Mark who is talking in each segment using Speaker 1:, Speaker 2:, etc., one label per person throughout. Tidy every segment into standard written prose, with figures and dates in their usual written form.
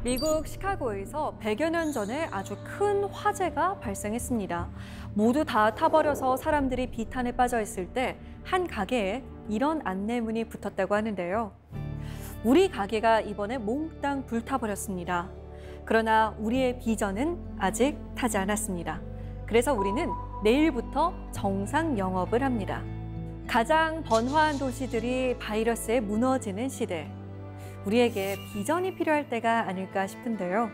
Speaker 1: 미국 시카고에서 100여 년 전에 아주 큰 화재가 발생했습니다. 모두 다 타버려서 사람들이 비탄에 빠져 있을 때 한 가게에 이런 안내문이 붙었다고 하는데요. 우리 가게가 이번에 몽땅 불타버렸습니다. 그러나 우리의 비전은 아직 타지 않았습니다. 그래서 우리는 내일부터 정상 영업을 합니다. 가장 번화한 도시들이 바이러스에 무너지는 시대. 우리에게 비전이 필요할 때가 아닐까 싶은데요.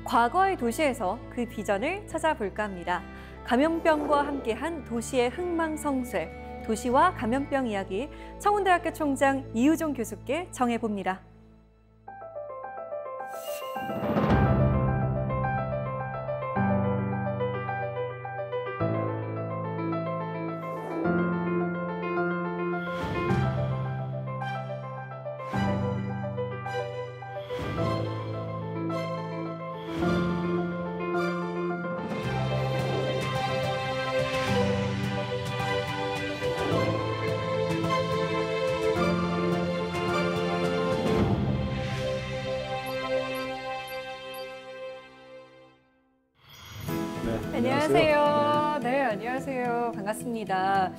Speaker 1: 과거의 도시에서 그 비전을 찾아볼까 합니다. 감염병과 함께한 도시의 흥망성쇠, 도시와 감염병 이야기, 청운대학교 총장 이우종 교수께 정해봅니다. 안녕하세요. 네, 안녕하세요. 반갑습니다.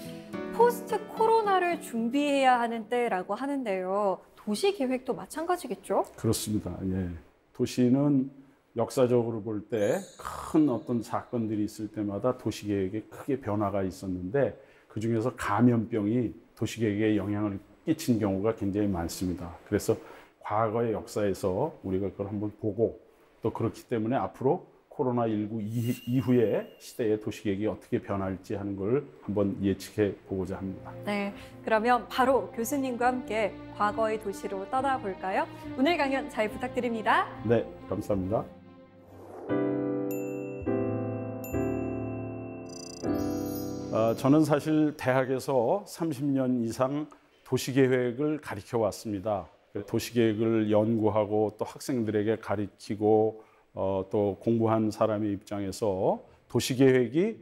Speaker 1: 포스트 코로나를 준비해야 하는 때라고 하는데요. 도시 계획도 마찬가지겠죠?
Speaker 2: 그렇습니다. 예. 도시는 역사적으로 볼 때 큰 어떤 사건들이 있을 때마다 도시 계획에 크게 변화가 있었는데 그중에서 감염병이 도시 계획에 영향을 끼친 경우가 굉장히 많습니다. 그래서 과거의 역사에서 우리가 그걸 한번 보고 또 그렇기 때문에 앞으로 코로나19 이후의 시대의 도시계획이 어떻게 변할지 하는 걸 한번 예측해 보고자 합니다.
Speaker 1: 네, 그러면 바로 교수님과 함께 과거의 도시로 떠나볼까요? 오늘 강연 잘 부탁드립니다.
Speaker 2: 네, 감사합니다. 저는 사실 대학에서 30년 이상 도시계획을 가르쳐 왔습니다. 도시계획을 연구하고 또 학생들에게 가르치고 또 공부한 사람의 입장에서 도시계획이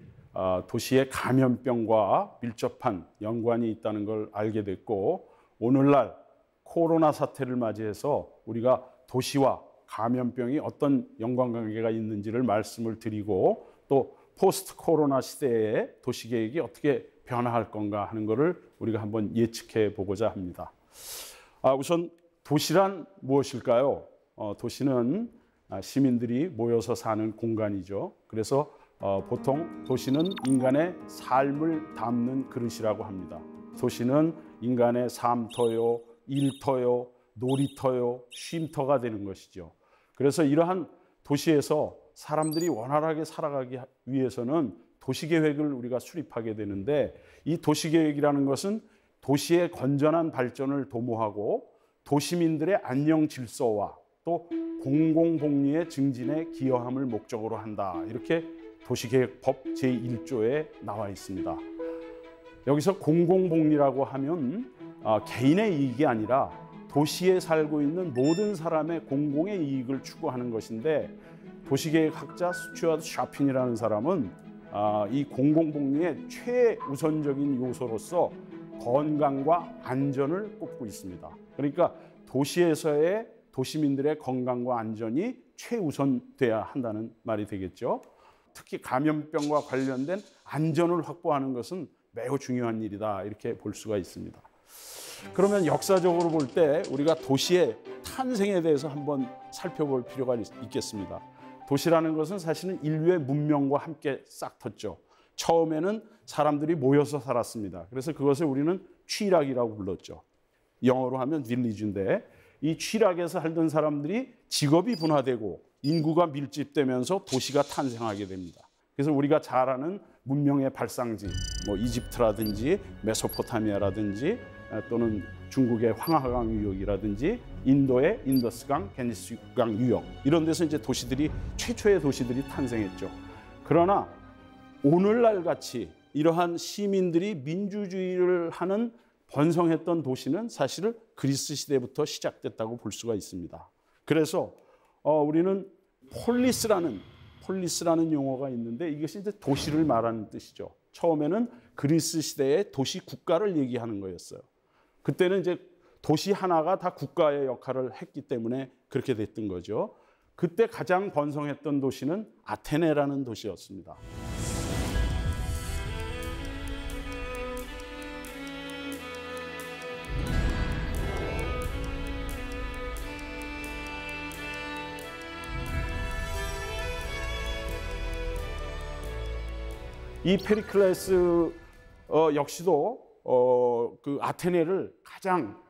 Speaker 2: 도시의 감염병과 밀접한 연관이 있다는 걸 알게 됐고 오늘날 코로나 사태를 맞이해서 우리가 도시와 감염병이 어떤 연관관계가 있는지를 말씀을 드리고 또 포스트 코로나 시대에 도시계획이 어떻게 변화할 건가 하는 것을 우리가 한번 예측해 보고자 합니다. 우선 도시란 무엇일까요? 도시는 시민들이 모여서 사는 공간이죠. 그래서 보통 도시는 인간의 삶을 담는 그릇이라고 합니다. 도시는 인간의 삶터요, 일터요, 놀이터요, 쉼터가 되는 것이죠. 그래서 이러한 도시에서 사람들이 원활하게 살아가기 위해서는 도시계획을 우리가 수립하게 되는데 이 도시계획이라는 것은 도시의 건전한 발전을 도모하고 도시민들의 안녕 질서와 또 공공복리의 증진에 기여함을 목적으로 한다. 이렇게 도시계획법 제1조에 나와 있습니다. 여기서 공공복리라고 하면 개인의 이익이 아니라 도시에 살고 있는 모든 사람의 공공의 이익을 추구하는 것인데 도시계획학자 스튜어트 샤핀이라는 사람은 이 공공복리의 최우선적인 요소로서 건강과 안전을 꼽고 있습니다. 그러니까 도시에서의 도시민들의 건강과 안전이 최우선돼야 한다는 말이 되겠죠. 특히 감염병과 관련된 안전을 확보하는 것은 매우 중요한 일이다 이렇게 볼 수가 있습니다. 그러면 역사적으로 볼 때 우리가 도시의 탄생에 대해서 한번 살펴볼 필요가 있겠습니다. 도시라는 것은 사실은 인류의 문명과 함께 싹텄죠. 처음에는 사람들이 모여서 살았습니다. 그래서 그것을 우리는 취락이라고 불렀죠. 영어로 하면 village인데 이 취락에서 살던 사람들이 직업이 분화되고 인구가 밀집되면서 도시가 탄생하게 됩니다. 그래서 우리가 잘 아는 문명의 발상지, 이집트라든지 메소포타미아라든지 또는 중국의 황하강 유역이라든지 인도의 인더스강, 겐지스강 유역 이런 데서 이제 도시들이 최초의 도시들이 탄생했죠. 그러나 오늘날 같이 이러한 시민들이 민주주의를 하는 번성했던 도시는 사실은 그리스 시대부터 시작됐다고 볼 수가 있습니다. 그래서 우리는 폴리스라는 용어가 있는데 이것이 이제 도시를 말하는 뜻이죠. 처음에는 그리스 시대의 도시 국가를 얘기하는 거였어요. 그때는 이제 도시 하나가 다 국가의 역할을 했기 때문에 그렇게 됐던 거죠. 그때 가장 번성했던 도시는 아테네라는 도시였습니다. 이 페리클레스 역시도 그 아테네를 가장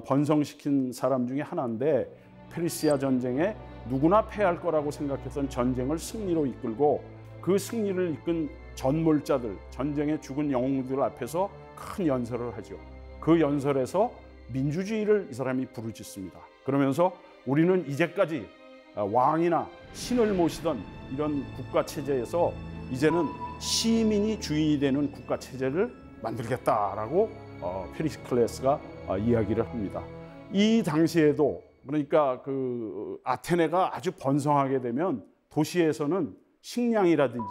Speaker 2: 번성시킨 사람 중에 하나인데, 페르시아 전쟁에 누구나 패할 거라고 생각했던 전쟁을 승리로 이끌고 그 승리를 이끈 전몰자들, 전쟁에 죽은 영웅들 앞에서 큰 연설을 하죠. 그 연설에서 민주주의를 이 사람이 부르짖습니다. 그러면서 우리는 이제까지 왕이나 신을 모시던 이런 국가 체제에서 이제는 시민이 주인이 되는 국가 체제를 만들겠다라고 페리클레스가 이야기를 합니다. 이 당시에도, 그러니까 그 아테네가 아주 번성하게 되면 도시에서는 식량이라든지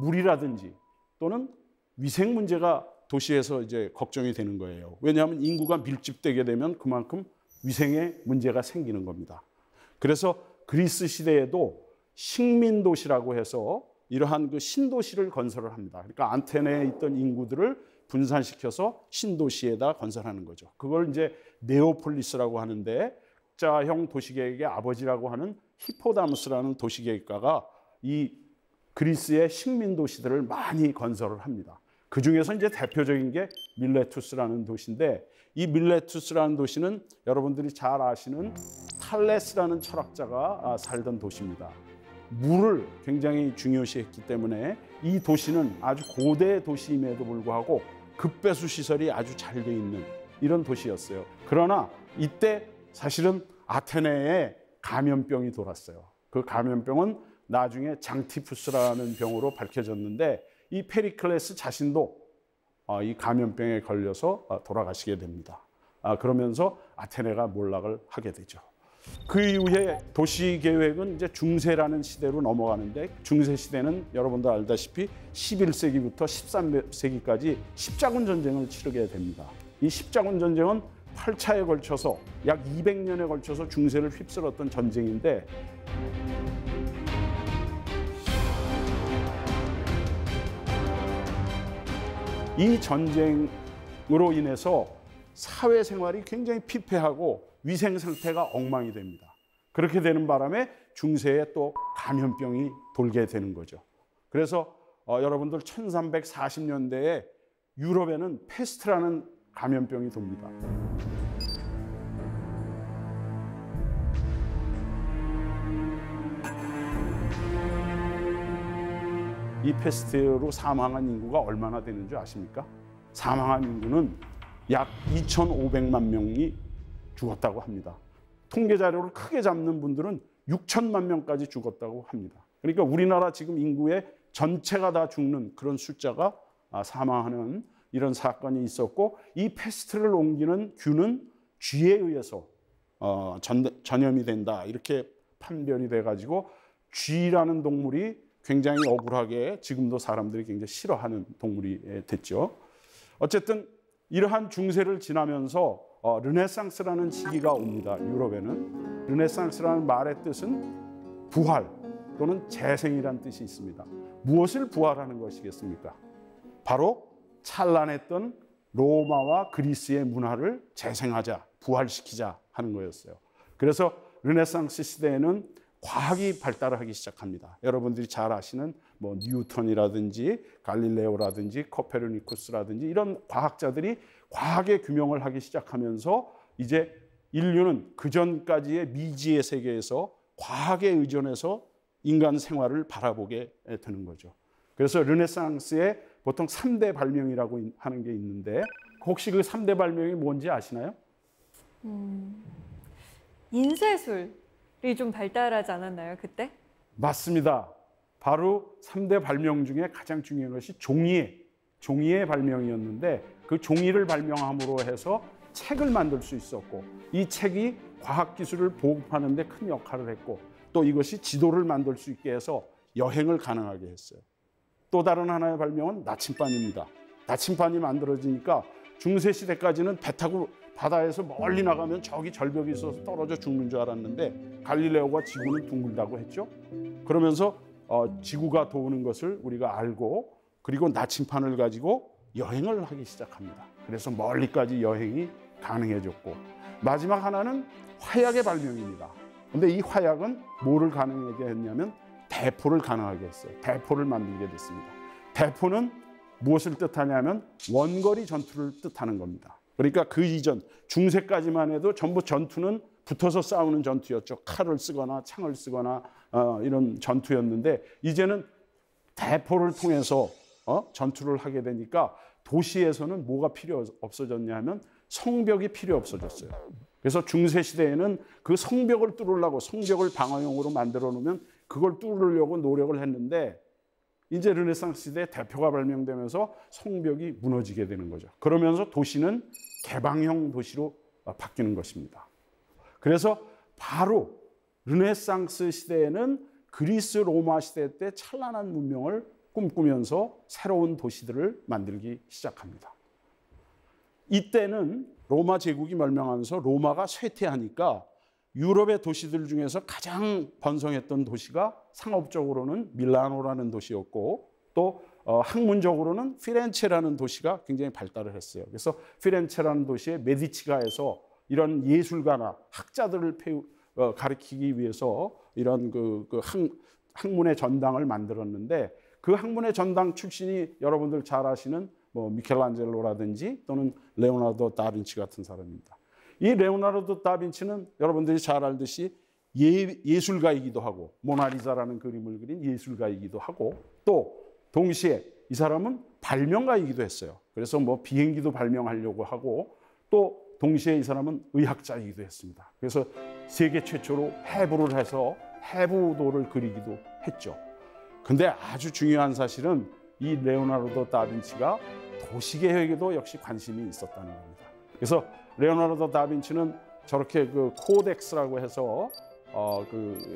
Speaker 2: 물이라든지 또는 위생 문제가 도시에서 이제 걱정이 되는 거예요. 왜냐하면 인구가 밀집되게 되면 그만큼 위생에 문제가 생기는 겁니다. 그래서 그리스 시대에도 식민도시라고 해서 이러한 그 신도시를 건설을 합니다. 그러니까 아테네에 있던 인구들을 분산시켜서 신도시에다 건설하는 거죠. 그걸 이제 네오폴리스라고 하는데, 자형 도시계획의 아버지라고 하는 히포다무스라는 도시계획가가 이 그리스의 식민도시들을 많이 건설을 합니다. 그 중에서 이제 대표적인 게 밀레투스라는 도시인데, 이 밀레투스라는 도시는 여러분들이 잘 아시는 탈레스라는 철학자가 살던 도시입니다. 물을 굉장히 중요시했기 때문에 이 도시는 아주 고대 도시임에도 불구하고 급배수 시설이 아주 잘 돼 있는 이런 도시였어요. 그러나 이때 사실은 아테네에 감염병이 돌았어요. 그 감염병은 나중에 장티푸스라는 병으로 밝혀졌는데, 이 페리클레스 자신도 이 감염병에 걸려서 돌아가시게 됩니다. 그러면서 아테네가 몰락을 하게 되죠. 그 이후에 도시 계획은 이제 중세라는 시대로 넘어가는데, 중세 시대는 여러분도 알다시피 11세기부터 13세기까지 십자군 전쟁을 치르게 됩니다. 이 십자군 전쟁은 8차에 걸쳐서 약 200년에 걸쳐서 중세를 휩쓸었던 전쟁인데, 이 전쟁으로 인해서 사회생활이 굉장히 피폐하고 위생 상태가 엉망이 됩니다. 그렇게 되는 바람에 중세에 또 감염병이 돌게 되는 거죠. 그래서 여러분들 1340년대에 유럽에는 페스트라는 감염병이 돕니다. 이 페스트로 사망한 인구가 얼마나 되는 줄 아십니까? 사망한 인구는 약 2,500만 명이 죽었다고 합니다. 통계 자료를 크게 잡는 분들은 6천만 명까지 죽었다고 합니다. 그러니까 우리나라 지금 인구의 전체가 다 죽는 그런 숫자가 사망하는 이런 사건이 있었고, 이 페스트를 옮기는 균은 쥐에 의해서 전염이 된다, 이렇게 판별이 돼가지고 쥐라는 동물이 굉장히 억울하게 지금도 사람들이 굉장히 싫어하는 동물이 됐죠. 어쨌든 이러한 중세를 지나면서 르네상스라는 시기가 옵니다. 유럽에는 르네상스라는 말의 뜻은 부활 또는 재생이라는 뜻이 있습니다. 무엇을 부활하는 것이겠습니까? 바로 찬란했던 로마와 그리스의 문화를 재생하자, 부활시키자 하는 거였어요. 그래서 르네상스 시대에는 과학이 발달하기 시작합니다. 여러분들이 잘 아시는 뭐 뉴턴이라든지 갈릴레오라든지 코페르니쿠스라든지 이런 과학자들이 과학의 규명을 하기 시작하면서 이제 인류는 그전까지의 미지의 세계에서 과학에 의존해서 인간 생활을 바라보게 되는 거죠. 그래서 르네상스에 보통 3대 발명이라고 하는 게 있는데, 혹시 그 3대 발명이 뭔지 아시나요?
Speaker 1: 인쇄술이 좀 발달하지 않았나요, 그때?
Speaker 2: 맞습니다. 바로 3대 발명 중에 가장 중요한 것이 종이의 발명이었는데, 그 종이를 발명함으로 해서 책을 만들 수 있었고, 이 책이 과학기술을 보급하는 데 큰 역할을 했고, 또 이것이 지도를 만들 수 있게 해서 여행을 가능하게 했어요. 또 다른 하나의 발명은 나침반입니다. 나침반이 만들어지니까 중세시대까지는 배 타고 바다에서 멀리 나가면 저기 절벽이 있어서 떨어져 죽는 줄 알았는데 갈릴레오가 지구는 둥글다고 했죠. 그러면서 지구가 도는 것을 우리가 알고 그리고 나침판을 가지고 여행을 하기 시작합니다. 그래서 멀리까지 여행이 가능해졌고 마지막 하나는 화약의 발명입니다. 근데 이 화약은 뭐를 가능하게 했냐면 대포를 가능하게 했어요. 대포를 만들게 됐습니다. 대포는 무엇을 뜻하냐면 원거리 전투를 뜻하는 겁니다. 그러니까 그 이전 중세까지만 해도 전부 전투는 붙어서 싸우는 전투였죠. 칼을 쓰거나 창을 쓰거나 이런 전투였는데 이제는 대포를 통해서 전투를 하게 되니까 도시에서는 뭐가 필요 없어졌냐면 성벽이 필요 없어졌어요. 그래서 중세 시대에는 그 성벽을 뚫으려고 성벽을 방어용으로 만들어 놓으면 그걸 뚫으려고 노력을 했는데 이제 르네상스 시대에 대포가 발명되면서 성벽이 무너지게 되는 거죠. 그러면서 도시는 개방형 도시로 바뀌는 것입니다. 그래서 바로 르네상스 시대에는 그리스 로마 시대 때 찬란한 문명을 꿈꾸면서 새로운 도시들을 만들기 시작합니다. 이때는 로마 제국이 멸망하면서 로마가 쇠퇴하니까 유럽의 도시들 중에서 가장 번성했던 도시가 상업적으로는 밀라노라는 도시였고 또 학문적으로는 피렌체라는 도시가 굉장히 발달을 했어요. 그래서 피렌체라는 도시에 메디치가에서 이런 예술가나 학자들을 가리키기 위해서 이런 학문의 전당을 만들었는데 그 학문의 전당 출신이 여러분들 잘 아시는 뭐 미켈란젤로라든지 또는 레오나르도 다빈치 같은 사람입니다. 이 레오나르도 다빈치는 여러분들이 잘 알듯이 예술가이기도 하고 모나리자라는 그림을 그린 예술가이기도 하고 또 동시에 이 사람은 발명가이기도 했어요. 그래서 뭐 비행기도 발명하려고 하고 또 동시에 이 사람은 의학자이기도 했습니다. 그래서 세계 최초로 해부를 해서 해부도를 그리기도 했죠. 근데 아주 중요한 사실은 이 레오나르도 다빈치가 도시계획에도 역시 관심이 있었다는 겁니다. 그래서 레오나르도 다빈치는 저렇게 그 코덱스라고 해서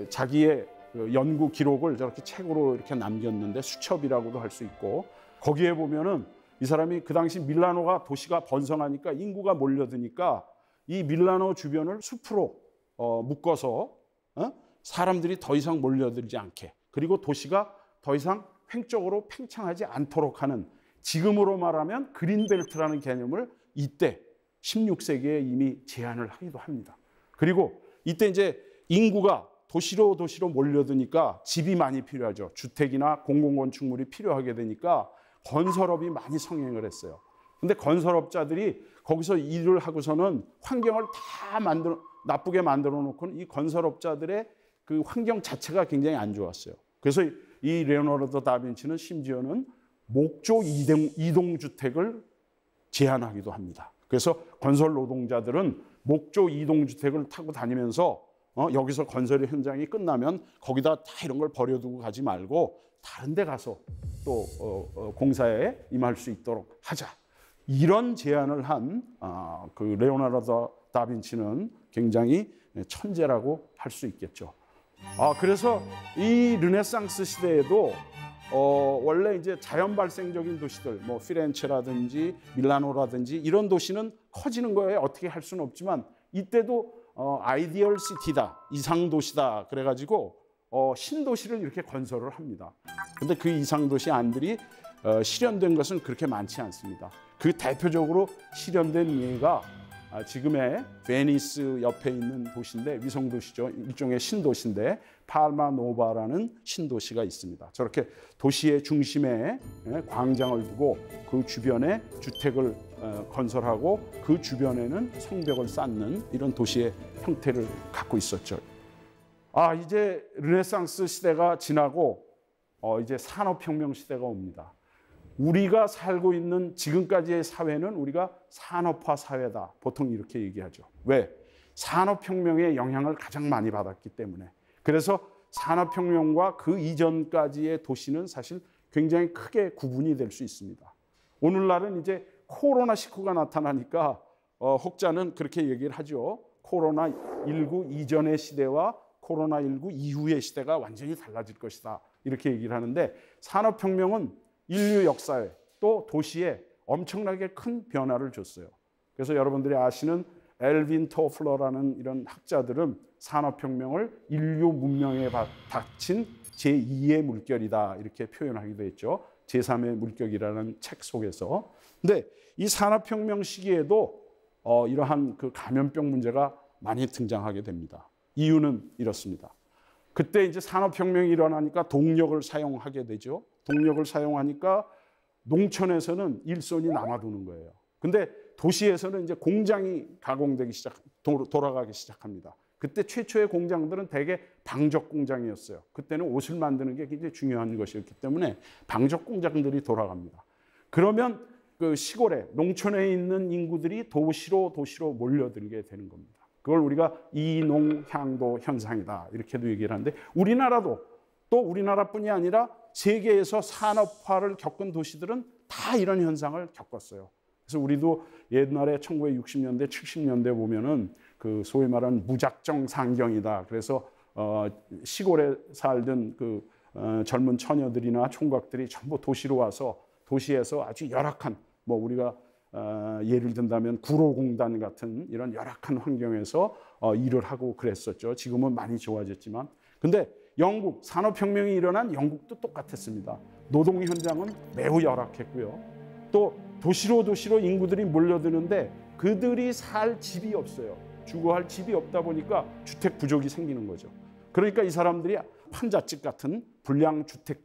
Speaker 2: 자기의 연구 기록을 저렇게 책으로 이렇게 남겼는데 수첩이라고도 할 수 있고 거기에 보면은 이 사람이 그 당시 밀라노가 도시가 번성하니까 인구가 몰려드니까 이 밀라노 주변을 숲으로 묶어서 사람들이 더 이상 몰려들지 않게 그리고 도시가 더 이상 횡적으로 팽창하지 않도록 하는 지금으로 말하면 그린벨트라는 개념을 이때 16세기에 이미 제안을 하기도 합니다. 그리고 이때 이제 인구가 도시로 몰려드니까 집이 많이 필요하죠. 주택이나 공공건축물이 필요하게 되니까 건설업이 많이 성행을 했어요. 근데 건설업자들이 거기서 일을 하고서는 환경을 다 나쁘게 만들어 놓고는 이 건설업자들의 그 환경 자체가 굉장히 안 좋았어요. 그래서 이 레오나르도 다빈치는 심지어는 목조 이동주택을 제안하기도 합니다. 그래서 건설 노동자들은 목조 이동주택을 타고 다니면서 여기서 건설 현장이 끝나면 거기다 다 이런 걸 버려두고 가지 말고 다른 데 가서 또 공사에 임할 수 있도록 하자. 이런 제안을 한 그 레오나르도 다빈치는 굉장히 천재라고 할 수 있겠죠. 그래서 이 르네상스 시대에도 원래 이제 자연 발생적인 도시들, 뭐 피렌체라든지 밀라노라든지 이런 도시는 커지는 거에 어떻게 할 수는 없지만 이때도 아이디얼 시티다, 이상 도시다 그래가지고 신도시를 이렇게 건설을 합니다. 근데 그 이상 도시 안들이 실현된 것은 그렇게 많지 않습니다. 그 대표적으로 실현된 예가 지금의 베니스 옆에 있는 도시인데 위성도시죠. 일종의 신도시인데 팔마노바라는 신도시가 있습니다. 저렇게 도시의 중심에 광장을 두고 그 주변에 주택을 건설하고 그 주변에는 성벽을 쌓는 이런 도시의 형태를 갖고 있었죠. 이제 르네상스 시대가 지나고 이제 산업혁명 시대가 옵니다. 우리가 살고 있는 지금까지의 사회는 우리가 산업화 사회다. 보통 이렇게 얘기하죠. 왜? 산업혁명의 영향을 가장 많이 받았기 때문에. 그래서 산업혁명과 그 이전까지의 도시는 사실 굉장히 크게 구분이 될 수 있습니다. 오늘날은 이제 코로나19가 나타나니까 혹자는 그렇게 얘기를 하죠. 코로나19 이전의 시대와 코로나19 이후의 시대가 완전히 달라질 것이다. 이렇게 얘기를 하는데 산업혁명은 인류 역사에 또 도시에 엄청나게 큰 변화를 줬어요. 그래서 여러분들이 아시는 엘빈 토플러라는 이런 학자들은 산업혁명을 인류 문명에 닥친 제2의 물결이다 이렇게 표현하기도 했죠. 제3의 물결이라는 책 속에서. 근데 이 산업혁명 시기에도 이러한 그 감염병 문제가 많이 등장하게 됩니다. 이유는 이렇습니다. 그때 이제 산업혁명이 일어나니까 동력을 사용하게 되죠. 동력을 사용하니까 농촌에서는 일손이 남아도는 거예요. 근데 도시에서는 이제 공장이 가공되기 돌아가기 시작합니다. 그때 최초의 공장들은 대개 방적 공장이었어요. 그때는 옷을 만드는 게 굉장히 중요한 것이었기 때문에 방적 공장들이 돌아갑니다. 그러면 그 시골에 농촌에 있는 인구들이 도시로 몰려들게 되는 겁니다. 그걸 우리가 이농향도 현상이다 이렇게도 얘기를 하는데 우리나라도 또 우리나라뿐이 아니라 세계에서 산업화를 겪은 도시들은 다 이런 현상을 겪었어요. 그래서 우리도 옛날에 1960년대, 70년대 보면은 그 소위 말하는 무작정 상경이다. 그래서 시골에 살던 그 젊은 처녀들이나 총각들이 전부 도시로 와서 도시에서 아주 열악한 뭐 우리가 예를 든다면 구로공단 같은 이런 열악한 환경에서 일을 하고 그랬었죠. 지금은 많이 좋아졌지만. 근데 영국 산업혁명이 일어난 영국도 똑같았습니다. 노동 현장은 매우 열악했고요. 또 도시로 인구들이 몰려드는데 그들이 살 집이 없어요. 주거할 집이 없다 보니까 주택 부족이 생기는 거죠. 그러니까 이 사람들이 판잣집 같은 불량 주택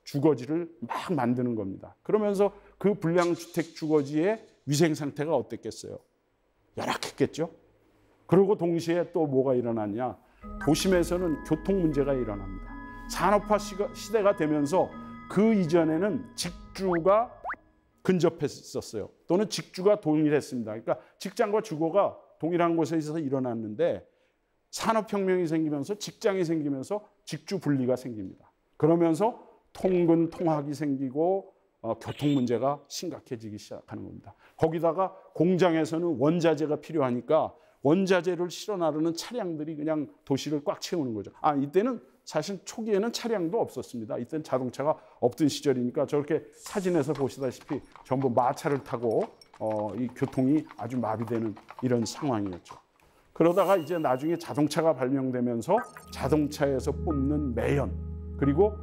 Speaker 2: 주거지를 막 만드는 겁니다. 그러면서 그 불량 주택 주거지의 위생 상태가 어땠겠어요? 열악했겠죠. 그리고 동시에 또 뭐가 일어났냐? 도심에서는 교통 문제가 일어납니다. 산업화 시대가 되면서 그 이전에는 직주가 근접했었어요. 또는 직주가 동일했습니다. 그러니까 직장과 주거가 동일한 곳에서 일어났는데 산업혁명이 생기면서 직장이 생기면서 직주 분리가 생깁니다. 그러면서 통근, 통학이 생기고 교통 문제가 심각해지기 시작하는 겁니다. 거기다가 공장에서는 원자재가 필요하니까 원자재를 실어 나르는 차량들이 그냥 도시를 꽉 채우는 거죠. 이때는 사실 초기에는 차량도 없었습니다. 이때는 자동차가 없던 시절이니까 저렇게 사진에서 보시다시피 전부 마차를 타고 이 교통이 아주 마비되는 이런 상황이었죠. 그러다가 이제 나중에 자동차가 발명되면서 자동차에서 뿜는 매연 그리고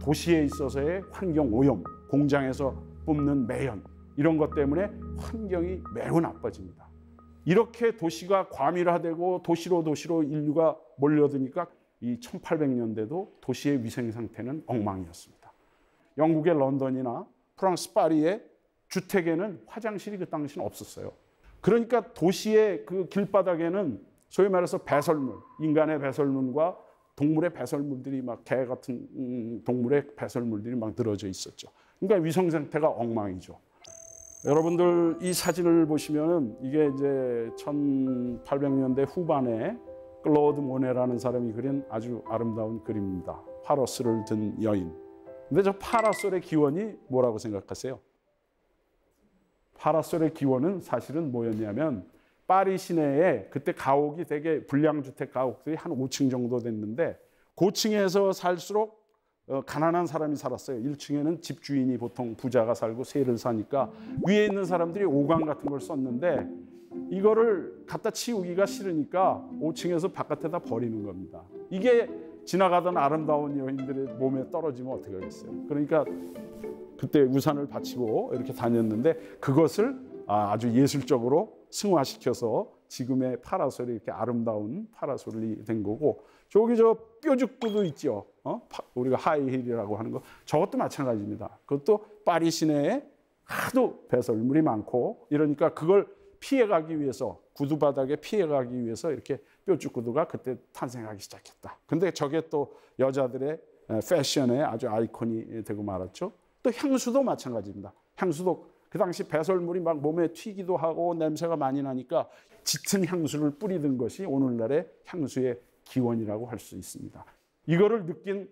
Speaker 2: 도시에 있어서의 환경 오염, 공장에서 뿜는 매연 이런 것 때문에 환경이 매우 나빠집니다. 이렇게 도시가 과밀화되고 도시로 인류가 몰려드니까 이 1800년대도 도시의 위생 상태는 엉망이었습니다. 영국의 런던이나 프랑스 파리의 주택에는 화장실이 그 당시는 없었어요. 그러니까 도시의 그 길바닥에는 소위 말해서 배설물, 인간의 배설물과 동물의 배설물들이 막 개 같은 동물의 배설물들이 막 늘어져 있었죠. 그러니까 위생 상태가 엉망이죠. 여러분들 이 사진을 보시면은 이게 이제 1800년대 후반에 클로드 모네라는 사람이 그린 아주 아름다운 그림입니다. 파라솔을 든 여인. 근데 저 파라솔의 기원이 뭐라고 생각하세요? 파라솔의 기원은 사실은 뭐였냐면 파리 시내에 그때 가옥이 되게 불량주택 가옥들이 한 5층 정도 됐는데 고층에서 살수록 가난한 사람이 살았어요. 1층에는 집주인이 보통 부자가 살고 세를 사니까 위에 있는 사람들이 오강 같은 걸 썼는데 이거를 갖다 치우기가 싫으니까 5층에서 바깥에다 버리는 겁니다. 이게 지나가던 아름다운 여인들의 몸에 떨어지면 어떻게 하겠어요? 그러니까 그때 우산을 받치고 이렇게 다녔는데 그것을 아주 예술적으로 승화시켜서 지금의 파라솔이 이렇게 아름다운 파라솔이 된 거고 저기 저 뾰족구도 있죠. 우리가 하이힐이라고 하는 거 저것도 마찬가지입니다. 그것도 파리 시내에 하도 배설물이 많고 이러니까 그걸 피해가기 위해서 구두 바닥에 피해가기 위해서 이렇게 뾰족구두가 그때 탄생하기 시작했다. 근데 저게 또 여자들의 패션의 아주 아이콘이 되고 말았죠. 또 향수도 마찬가지입니다. 향수도 그 당시 배설물이 막 몸에 튀기도 하고 냄새가 많이 나니까 짙은 향수를 뿌리던 것이 오늘날의 향수의 기원이라고 할 수 있습니다. 이거를 느낀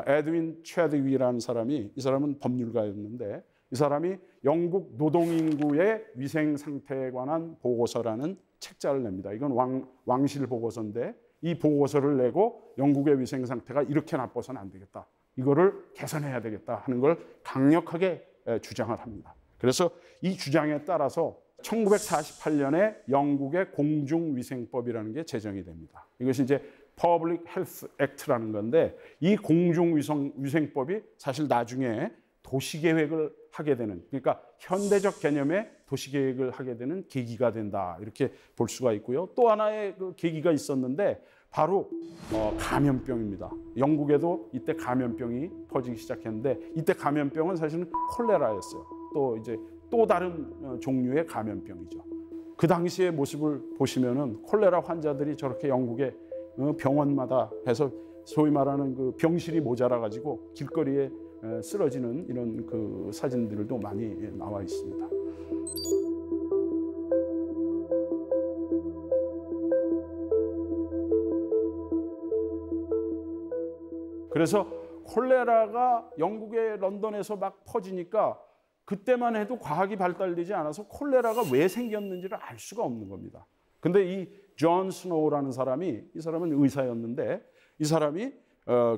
Speaker 2: 에드윈 최드위라는 사람이 이 사람은 법률가였는데 이 사람이 영국 노동인구의 위생 상태에 관한 보고서라는 책자를 냅니다. 이건 왕실 보고서인데 이 보고서를 내고 영국의 위생 상태가 이렇게 나빠서는 안 되겠다. 이거를 개선해야 되겠다 하는 걸 강력하게 주장을 합니다. 그래서 이 주장에 따라서 1948년에 영국의 공중위생법이라는 게 제정이 됩니다. 이것이 이제 Public Health Act라는 건데, 이 공중위생법이 사실 나중에 도시계획을 하게 되는, 그러니까 현대적 개념의 도시계획을 하게 되는 계기가 된다, 이렇게 볼 수가 있고요. 또 하나의 그 계기가 있었는데 바로 감염병입니다. 영국에도 이때 감염병이 퍼지기 시작했는데, 이때 감염병은 사실은 콜레라였어요. 또 이제 또 다른 종류의 감염병이죠. 그 당시의 모습을 보시면은 콜레라 환자들이 저렇게 영국의 병원마다 해서 소위 말하는 그 병실이 모자라 가지고 길거리에 쓰러지는 이런 그 사진들도 많이 나와 있습니다. 그래서 콜레라가 영국의 런던에서 막 퍼지니까 그때만 해도 과학이 발달되지 않아서 콜레라가 왜 생겼는지를 알 수가 없는 겁니다. 근데 이 존 스노우라는 사람이, 이 사람은 의사였는데, 이 사람이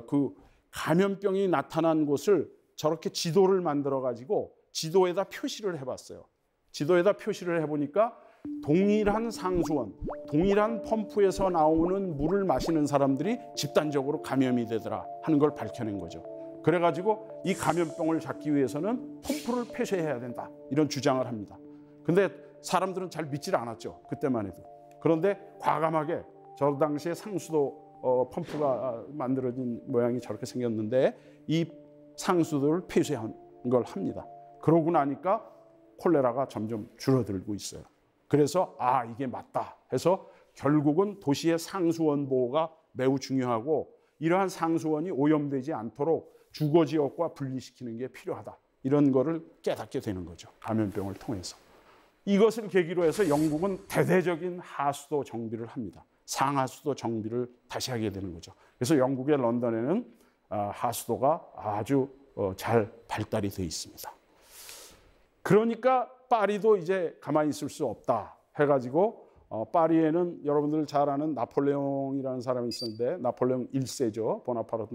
Speaker 2: 그 감염병이 나타난 곳을 저렇게 지도를 만들어 가지고 지도에다 표시를 해봤어요. 지도에다 표시를 해보니까 동일한 상수원, 동일한 펌프에서 나오는 물을 마시는 사람들이 집단적으로 감염이 되더라 하는 걸 밝혀낸 거죠. 그래가지고 이 감염병을 잡기 위해서는 펌프를 폐쇄해야 된다, 이런 주장을 합니다. 근데 사람들은 잘 믿질 않았죠, 그때만 해도. 그런데 과감하게 저 당시에 상수도 펌프가 만들어진 모양이 저렇게 생겼는데 이 상수도를 폐쇄한 걸 합니다. 그러고 나니까 콜레라가 점점 줄어들고 있어요. 그래서 이게 맞다 해서 결국은 도시의 상수원 보호가 매우 중요하고, 이러한 상수원이 오염되지 않도록 주거지역과 분리시키는 게 필요하다, 이런 거를 깨닫게 되는 거죠, 감염병을 통해서. 이것을 계기로 해서 영국은 대대적인 하수도 정비를 합니다. 상하수도 정비를 다시 하게 되는 거죠. 그래서 영국의 런던에는 하수도가 아주 잘 발달이 되어 있습니다. 그러니까 파리도 이제 가만히 있을 수 없다 해가지고 파리에는 여러분들 잘 아는 나폴레옹이라는 사람이 있었는데, 나폴레옹 1세죠. 보나파르트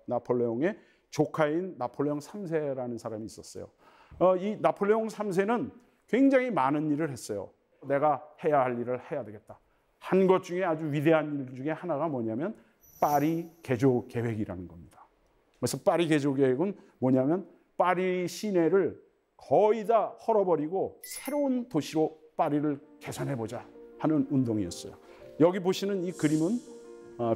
Speaker 2: 나폴레옹의 조카인 나폴레옹 3세라는 사람이 있었어요. 이 나폴레옹 3세는 굉장히 많은 일을 했어요. 내가 해야 할 일을 해야 되겠다. 한 것 중에 아주 위대한 일 중에 하나가 뭐냐면 파리 개조 계획이라는 겁니다. 그래서 파리 개조 계획은 뭐냐면 파리 시내를 거의 다 헐어버리고 새로운 도시로 파리를 개선해보자 하는 운동이었어요. 여기 보시는 이 그림은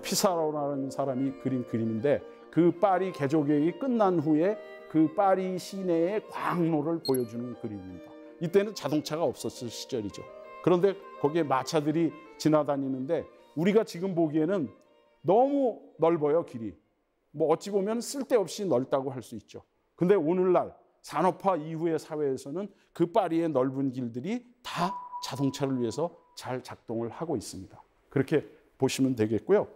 Speaker 2: 피사로라는 사람이 그린 그림인데, 그 파리 개조 계획이 끝난 후에 그 파리 시내의 광로를 보여주는 그림입니다. 이때는 자동차가 없었을 시절이죠. 그런데 거기에 마차들이 지나다니는데 우리가 지금 보기에는 너무 넓어요, 길이. 뭐 어찌 보면 쓸데없이 넓다고 할 수 있죠. 근데 오늘날 산업화 이후의 사회에서는 그 파리의 넓은 길들이 다 자동차를 위해서 잘 작동을 하고 있습니다. 그렇게 보시면 되겠고요.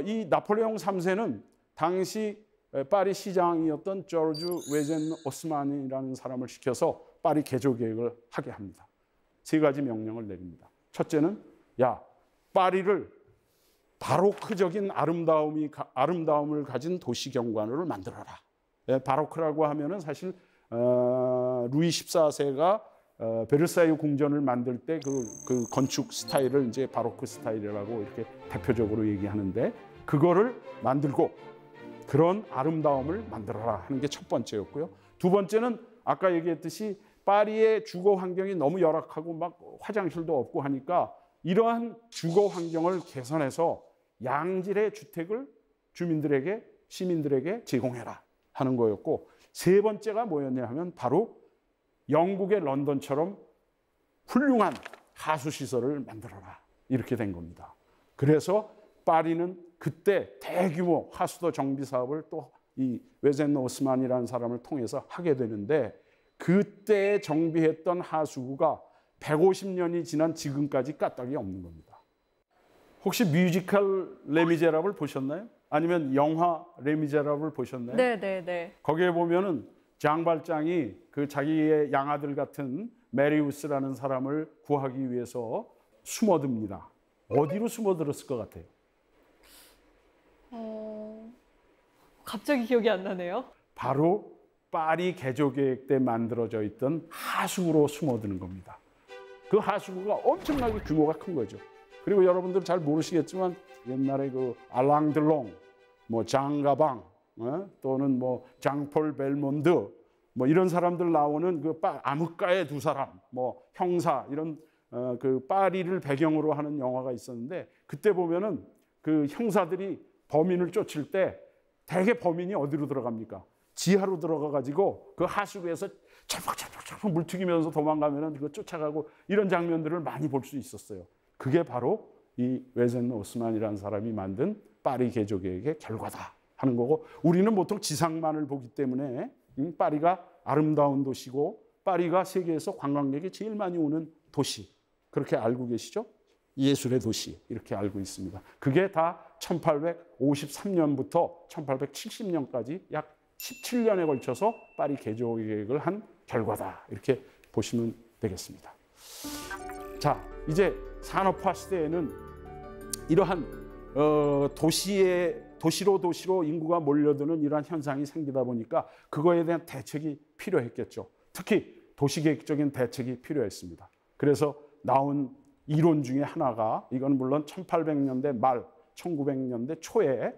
Speaker 2: 이 나폴레옹 3세는 당시 파리 시장이었던 조르주 웨젠 오스만이라는 사람을 시켜서 파리 개조 계획을 하게 합니다. 3가지 명령을 내립니다. 첫째는 파리를 바로크적인 아름다움을 가진 도시 경관으로 만들어라. 바로크라고 하면은 사실 루이 14세가 베르사유 궁전을 만들 때 그 건축 스타일을 이제 바로크 스타일이라고 이렇게 대표적으로 얘기하는데, 그거를 만들고 그런 아름다움을 만들어라 하는 게 첫 번째였고요. 두 번째는 아까 얘기했듯이 파리의 주거 환경이 너무 열악하고 막 화장실도 없고 하니까 이러한 주거 환경을 개선해서 양질의 주택을 주민들에게, 시민들에게 제공해라 하는 거였고, 세 번째가 뭐였냐 하면 바로 영국의 런던처럼 훌륭한 하수시설을 만들어라, 이렇게 된 겁니다. 그래서 파리는 그때 대규모 하수도 정비 사업을 또 이 웨젠 오스만이라는 사람을 통해서 하게 되는데, 그때 정비했던 하수구가 150년이 지난 지금까지 까딱이 없는 겁니다. 혹시 뮤지컬 레미제라블 보셨나요? 아니면 영화 레미제라블 보셨나요?
Speaker 1: 네.
Speaker 2: 거기에 보면은 장발장이 그 자기의 양아들 같은 메리우스라는 사람을 구하기 위해서 숨어듭니다. 어디로 숨어들었을 것 같아요?
Speaker 1: 갑자기 기억이 안 나네요.
Speaker 2: 바로 파리 개조 계획 때 만들어져 있던 하수구로 숨어드는 겁니다. 그 하수구가 엄청나게 규모가 큰 거죠. 그리고 여러분들 잘 모르시겠지만 옛날에 그 알랑드롱, 뭐 장가방, 또는 뭐 장폴 벨몬드, 뭐 이런 사람들 나오는 그 암흑가의 두 사람, 뭐 형사 이런 그 파리를 배경으로 하는 영화가 있었는데, 그때 보면은 그 형사들이 범인을 쫓을 때 대개 범인이 어디로 들어갑니까? 지하로 들어가 가지고 그 하수구에서 철퍽철퍽철퍽 물 튀기면서 도망가면은 그거 쫓아가고 이런 장면들을 많이 볼 수 있었어요. 그게 바로 이 웨젠 오스만이라는 사람이 만든 파리 개조계획의 결과다 하는 거고, 우리는 보통 지상만을 보기 때문에 파리가 아름다운 도시고 파리가 세계에서 관광객이 제일 많이 오는 도시, 그렇게 알고 계시죠? 예술의 도시 이렇게 알고 있습니다. 그게 다 1853년부터 1870년까지 약 17년에 걸쳐서 파리 개조 계획을 한 결과다, 이렇게 보시면 되겠습니다. 자, 이제 산업화 시대에는 이러한 도시로 인구가 몰려드는 이러한 현상이 생기다 보니까 그거에 대한 대책이 필요했겠죠. 특히 도시계획적인 대책이 필요했습니다. 그래서 나온 이론 중에 하나가, 이건 물론 1800년대 말 1900년대 초에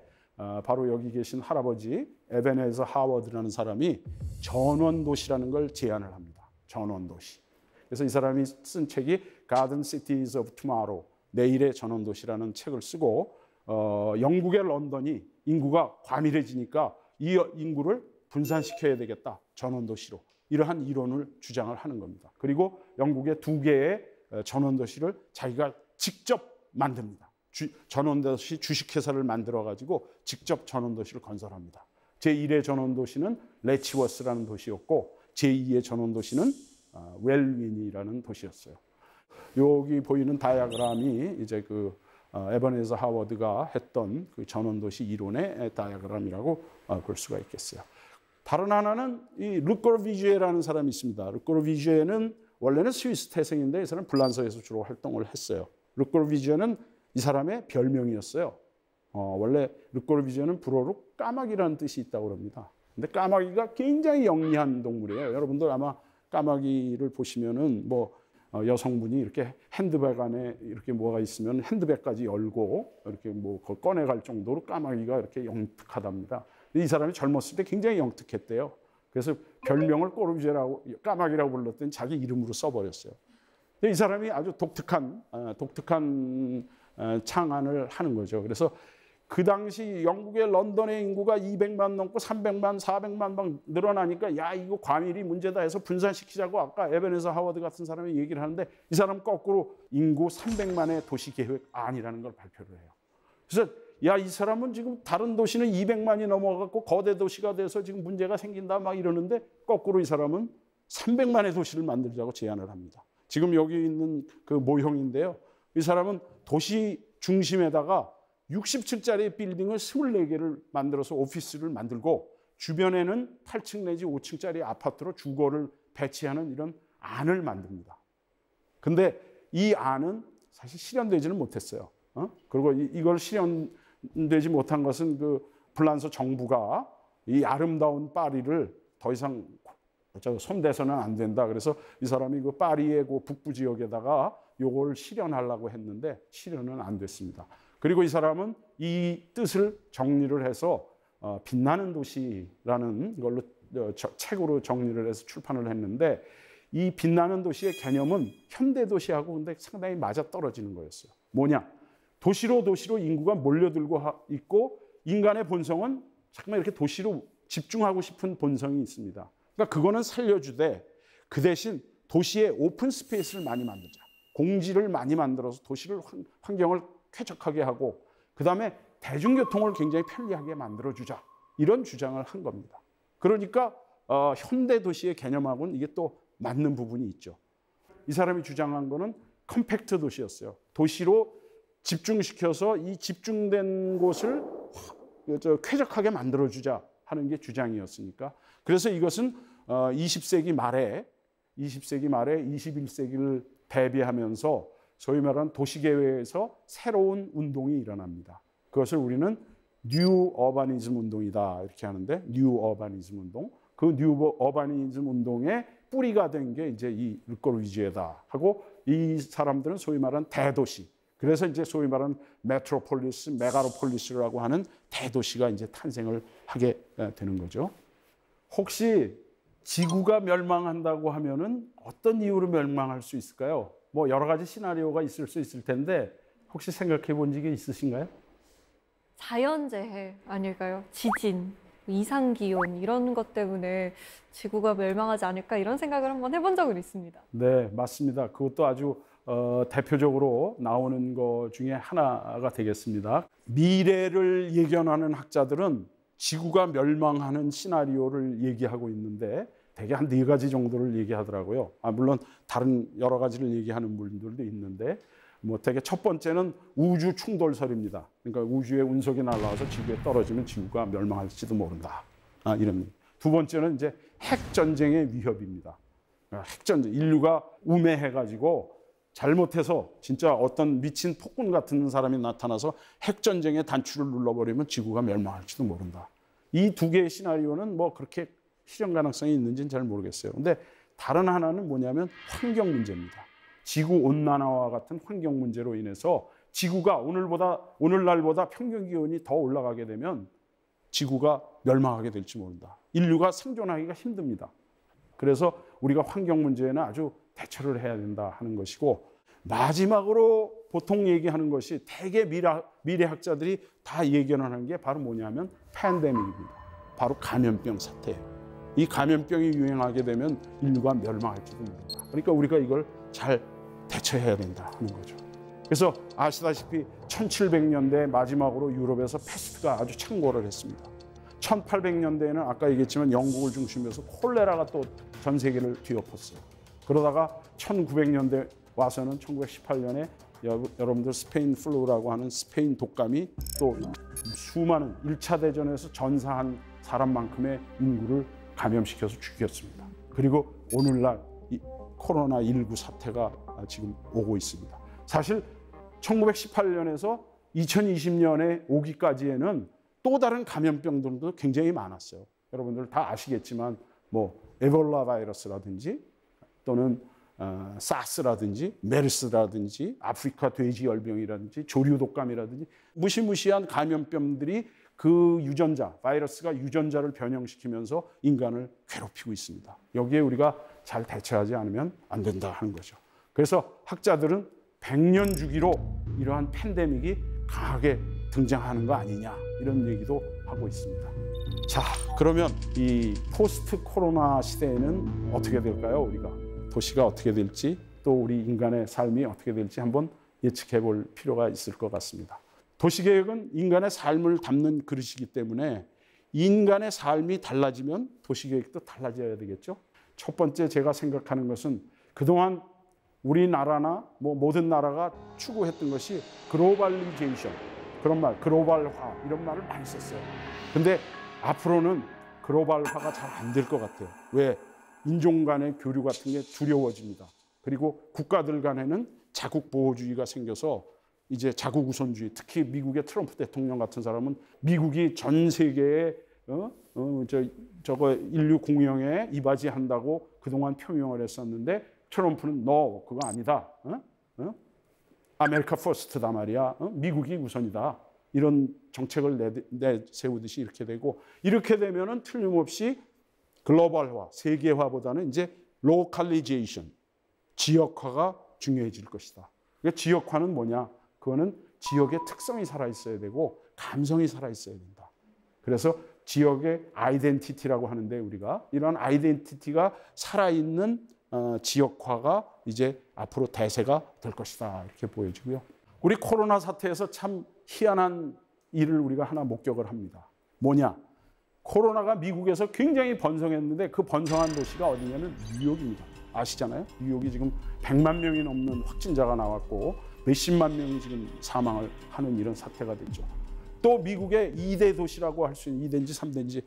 Speaker 2: 바로 여기 계신 할아버지 에베네저 하워드라는 사람이 전원도시라는 걸 제안을 합니다. 전원도시. 그래서 이 사람이 쓴 책이 Garden Cities of Tomorrow, 내일의 전원도시라는 책을 쓰고, 영국의 런던이 인구가 과밀해지니까 이 인구를 분산시켜야 되겠다, 전원도시로. 이러한 이론을 주장을 하는 겁니다. 그리고 영국의 2개의 전원도시를 자기가 직접 만듭니다. 전원도시 주식회사를 만들어가지고 직접 전원도시를 건설합니다. 제1의 전원도시는 레치워스라는 도시였고, 제2의 전원도시는 웰윈이라는 도시였어요. 여기 보이는 다이아그램이 이제 그 에버네저 하워드가 했던 그 전원도시 이론의 다이아그램이라고 볼 수가 있겠어요. 다른 하나는 이 르꼬르비지에라는 사람이 있습니다. 르꼬르비지에는 원래는 스위스 태생인데 이 사람은 불란서에서 주로 활동을 했어요. 르꼬르비지에는 이 사람의 별명이었어요. 원래 르꼬르비지에는 불어로 까마귀라는 뜻이 있다고 합니다. 근데 까마귀가 굉장히 영리한 동물이에요. 여러분들 아마 까마귀를 보시면은 뭐 여성분이 이렇게 핸드백 안에 이렇게 뭐가 있으면 핸드백까지 열고 이렇게 뭐 그걸 꺼내갈 정도로 까마귀가 이렇게 영특하답니다. 이 사람이 젊었을 때 굉장히 영특했대요. 그래서 별명을 꼬르비제라고, 까마귀라고 불렀더니 자기 이름으로 써버렸어요. 근데 이 사람이 아주 독특한 창안을 하는 거죠. 그래서 그 당시 영국의 런던의 인구가 200만 넘고 300만, 400만 막 늘어나니까 야, 이거 과밀이 문제다 해서 분산시키자고 아까 에베네저 하워드 같은 사람이 얘기를 하는데, 이 사람은 거꾸로 인구 300만의 도시계획 안이라는 걸 발표를 해요. 그래서 야, 이 사람은 지금 다른 도시는 200만이 넘어가고 거대 도시가 돼서 지금 문제가 생긴다 막 이러는데, 거꾸로 이 사람은 300만의 도시를 만들자고 제안을 합니다. 지금 여기 있는 그 모형인데요. 이 사람은 도시 중심에다가 60층짜리 빌딩을 24개를 만들어서 오피스를 만들고, 주변에는 8층 내지 5층짜리 아파트로 주거를 배치하는 이런 안을 만듭니다. 근데 이 안은 사실 실현되지는 못했어요. 그리고 이걸 실현되지 못한 것은 그 프랑스 정부가 이 아름다운 파리를 더 이상 손대서는 안 된다. 그래서 이 사람이 그 파리의 그 북부 지역에다가 요걸 실현하려고 했는데 실현은 안 됐습니다. 그리고 이 사람은 이 뜻을 정리를 해서 빛나는 도시라는 걸로 책으로 정리를 해서 출판을 했는데, 이 빛나는 도시의 개념은 현대 도시하고 근데 상당히 맞아 떨어지는 거였어요. 뭐냐? 도시로 인구가 몰려들고 있고, 인간의 본성은 잠깐만 이렇게 도시로 집중하고 싶은 본성이 있습니다. 그러니까 그거는 살려주되, 그 대신 도시에 오픈 스페이스를 많이 만들자. 공지를 많이 만들어서 도시를 환경을 쾌적하게 하고, 그 다음에 대중교통을 굉장히 편리하게 만들어주자. 이런 주장을 한 겁니다. 그러니까 현대 도시의 개념하고는 이게 또 맞는 부분이 있죠. 이 사람이 주장한 거는 컴팩트 도시였어요. 도시로 집중시켜서 이 집중된 곳을 쾌적하게 만들어주자 하는 게 주장이었으니까. 그래서 이것은 20세기 말에 21세기를 대비하면서 소위 말하는 도시계획에서 새로운 운동이 일어납니다. 그것을 우리는 뉴 어바니즘 운동이다 이렇게 하는데, 뉴 어바니즘 운동, 그 뉴 어바니즘 운동의 뿌리가 된 게 이제 이 르꼬르 위주에다 하고 이 사람들은 소위 말하는 대도시. 그래서 이제 소위 말하는 메트로폴리스, 메가로폴리스라고 하는 대도시가 이제 탄생을 하게 되는 거죠. 혹시 지구가 멸망한다고 하면은 어떤 이유로 멸망할 수 있을까요? 뭐 여러 가지 시나리오가 있을 수 있을 텐데 혹시 생각해 본 적이 있으신가요?
Speaker 1: 자연재해 아닐까요? 지진, 이상기온 이런 것 때문에 지구가 멸망하지 않을까 이런 생각을 한번 해본 적은 있습니다.
Speaker 2: 네, 맞습니다. 그것도 아주 대표적으로 나오는 것 중에 하나가 되겠습니다. 미래를 예견하는 학자들은 지구가 멸망하는 시나리오를 얘기하고 있는데 대개 한 4가지 정도를 얘기하더라고요. 물론 다른 여러 가지를 얘기하는 분들도 있는데 뭐 되게 첫 번째는 우주 충돌설입니다. 그러니까 우주에 운석이 날아와서 지구에 떨어지면 지구가 멸망할지도 모른다. 이런. 두 번째는 이제 핵 전쟁의 위협입니다. 핵 전쟁, 인류가 우매해가지고 잘못해서 진짜 어떤 미친 폭군 같은 사람이 나타나서 핵 전쟁의 단추를 눌러버리면 지구가 멸망할지도 모른다. 이 2개의 시나리오는 뭐 그렇게 실현 가능성이 있는지는 잘 모르겠어요. 근데 다른 하나는 뭐냐면 환경 문제입니다. 지구 온난화와 같은 환경 문제로 인해서 지구가 오늘날보다 평균 기온이 더 올라가게 되면 지구가 멸망하게 될지 모른다. 인류가 생존하기가 힘듭니다. 그래서 우리가 환경 문제에는 아주 대처를 해야 된다 하는 것이고 마지막으로 보통 얘기하는 것이 대개 미래학자들이 다 예견하는 게 바로 뭐냐면 팬데믹입니다. 바로 감염병 사태예요. 이 감염병이 유행하게 되면 인류가 멸망할지도 모른다. 그러니까 우리가 이걸 잘 대처해야 된다 하는 거죠. 그래서 아시다시피 1700년대 마지막으로 유럽에서 패스트가 아주 창궐을 했습니다. 1800년대에는 아까 얘기했지만 영국을 중심으로 해서 콜레라가 또 전 세계를 뒤엎었어요. 그러다가 1900년대 와서는 1918년에 여러분들 스페인 플루라고 하는 스페인 독감이 또 수많은 1차 대전에서 전사한 사람만큼의 인구를 감염시켜서 죽였습니다. 그리고 오늘날 이 코로나19 사태가 지금 오고 있습니다. 사실 1918년에서 2020년에 오기까지에는 또 다른 감염병들도 굉장히 많았어요. 여러분들 다 아시겠지만 뭐 에볼라 바이러스라든지 또는 사스라든지 메르스라든지 아프리카 돼지열병이라든지 조류독감이라든지 무시무시한 감염병들이 그 유전자, 바이러스가 유전자를 변형시키면서 인간을 괴롭히고 있습니다. 여기에 우리가 잘 대처하지 않으면 안 된다 하는 거죠. 그래서 학자들은 100년 주기로 이러한 팬데믹이 강하게 등장하는 거 아니냐 이런 얘기도 하고 있습니다. 자, 그러면 이 포스트 코로나 시대에는 어떻게 될까요? 우리가 도시가 어떻게 될지 또 우리 인간의 삶이 어떻게 될지 한번 예측해 볼 필요가 있을 것 같습니다. 도시계획은 인간의 삶을 담는 그릇이기 때문에 인간의 삶이 달라지면 도시계획도 달라져야 되겠죠. 첫 번째 제가 생각하는 것은 그동안 우리나라나 뭐 모든 나라가 추구했던 것이 글로벌리제이션, 그런 말, 글로벌화 이런 말을 많이 썼어요. 근데 앞으로는 글로벌화가 잘 안 될 것 같아요. 왜? 인종 간의 교류 같은 게 두려워집니다. 그리고 국가들 간에는 자국 보호주의가 생겨서 이제 자국 우선주의, 특히 미국의 트럼프 대통령 같은 사람은 미국이 전 세계에 저거 인류 공영에 이바지한다고 그동안 표명을 했었는데 트럼프는 너 그거 아니다. 아메리카 퍼스트다 말이야. 미국이 우선이다. 이런 정책을 내세우듯이 이렇게 되고 이렇게 되면은 틀림없이 글로벌화, 세계화보다는 이제 로컬리제이션, 지역화가 중요해질 것이다. 그러니까 지역화는 뭐냐? 그거는 지역의 특성이 살아있어야 되고 감성이 살아있어야 된다. 그래서 지역의 아이덴티티라고 하는데 우리가 이런 아이덴티티가 살아있는 지역화가 이제 앞으로 대세가 될 것이다. 이렇게 보여지고요. 우리 코로나 사태에서 참 희한한 일을 우리가 하나 목격을 합니다. 뭐냐? 코로나가 미국에서 굉장히 번성했는데 그 번성한 도시가 어디냐면 뉴욕입니다. 아시잖아요? 뉴욕이 지금 100만 명이 넘는 확진자가 나왔고 몇십만 명이 지금 사망을 하는 이런 사태가 됐죠. 또 미국의 2대 도시라고 할 수 있는 2대인지 3대인지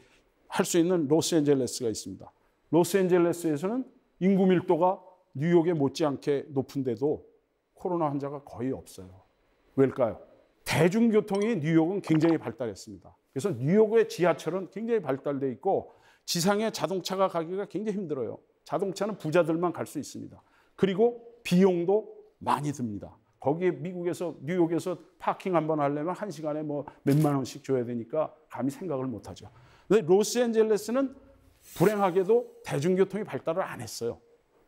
Speaker 2: 할 수 있는 로스앤젤레스가 있습니다. 로스앤젤레스에서는 인구 밀도가 뉴욕에 못지않게 높은데도 코로나 환자가 거의 없어요. 왜일까요? 대중교통이 뉴욕은 굉장히 발달했습니다. 그래서 뉴욕의 지하철은 굉장히 발달돼 있고 지상에 자동차가 가기가 굉장히 힘들어요. 자동차는 부자들만 갈 수 있습니다. 그리고 비용도 많이 듭니다. 거기에 미국에서 뉴욕에서 파킹 한번 하려면 1시간에 뭐 몇만 원씩 줘야 되니까 감히 생각을 못 하죠. 근데 로스앤젤레스는 불행하게도 대중교통이 발달을 안 했어요.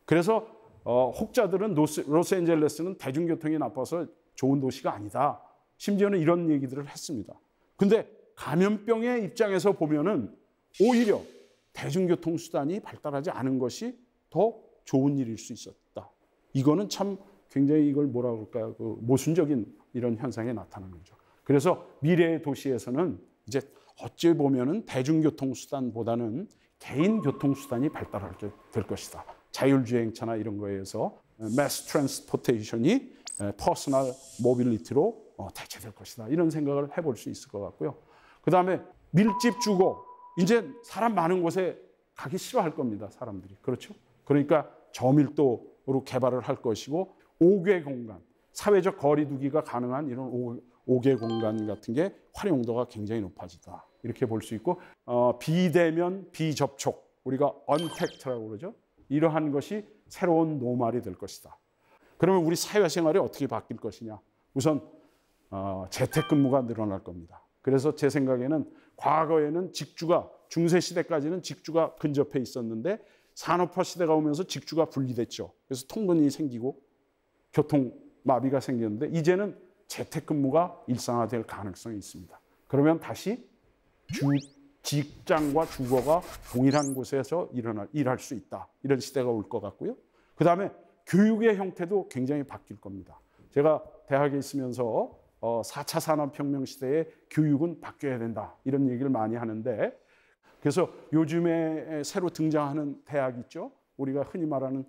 Speaker 2: 그래서 혹자들은 로스앤젤레스는 대중교통이 나빠서 좋은 도시가 아니다. 심지어는 이런 얘기들을 했습니다. 근데 감염병의 입장에서 보면은 오히려 대중교통 수단이 발달하지 않은 것이 더 좋은 일일 수 있었다. 이거는 참 굉장히 이걸 뭐라 그럴까요? 그 모순적인 이런 현상이 나타나는 거죠. 그래서 미래의 도시에서는 이제 어찌 보면은 대중교통 수단보다는 개인 교통 수단이 발달하게 될 것이다. 자율주행차나 이런 거에 의해서 매스 트랜스포테이션이 퍼스널 모빌리티로 대체될 것이다. 이런 생각을 해볼 수 있을 것 같고요. 그다음에 밀집 주거. 이제 사람 많은 곳에 가기 싫어할 겁니다. 사람들이. 그렇죠? 그러니까 저밀도로 개발을 할 것이고 5개 공간, 사회적 거리 두기가 가능한 이런 5개 공간 같은 게 활용도가 굉장히 높아지다. 이렇게 볼 수 있고 비대면, 비접촉, 우리가 언택트라고 그러죠. 이러한 것이 새로운 노말이 될 것이다. 그러면 우리 사회생활이 어떻게 바뀔 것이냐. 우선 재택근무가 늘어날 겁니다. 그래서 제 생각에는 과거에는 직주가 중세시대까지는 직주가 근접해 있었는데 산업화 시대가 오면서 직주가 분리됐죠. 그래서 통근이 생기고 교통마비가 생겼는데 이제는 재택근무가 일상화될 가능성이 있습니다. 그러면 다시 직장과 주거가 동일한 곳에서 일할 수 있다. 이런 시대가 올 것 같고요. 그다음에 교육의 형태도 굉장히 바뀔 겁니다. 제가 대학에 있으면서 4차 산업혁명 시대에 교육은 바뀌어야 된다. 이런 얘기를 많이 하는데 그래서 요즘에 새로 등장하는 대학 있죠. 우리가 흔히 말하는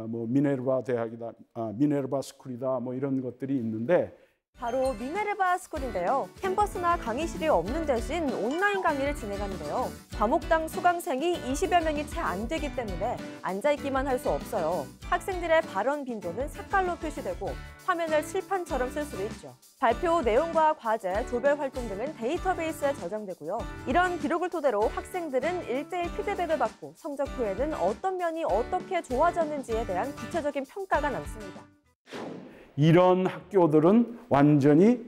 Speaker 2: 뭐 미네르바 대학이다, 미네르바 스쿨이다, 뭐 이런 것들이 있는데
Speaker 3: 바로 미네르바 스쿨인데요. 캠퍼스나 강의실이 없는 대신 온라인 강의를 진행하는데요. 과목당 수강생이 20여 명이 채 안 되기 때문에 앉아있기만 할 수 없어요. 학생들의 발언 빈도는 색깔로 표시되고 화면을 칠판처럼 쓸 수도 있죠. 발표 내용과 과제, 조별 활동 등은 데이터베이스에 저장되고요. 이런 기록을 토대로 학생들은 1:1 피드백을 받고 성적 후에는 어떤 면이 어떻게 좋아졌는지에 대한 구체적인 평가가 남습니다.
Speaker 2: 이런 학교들은 완전히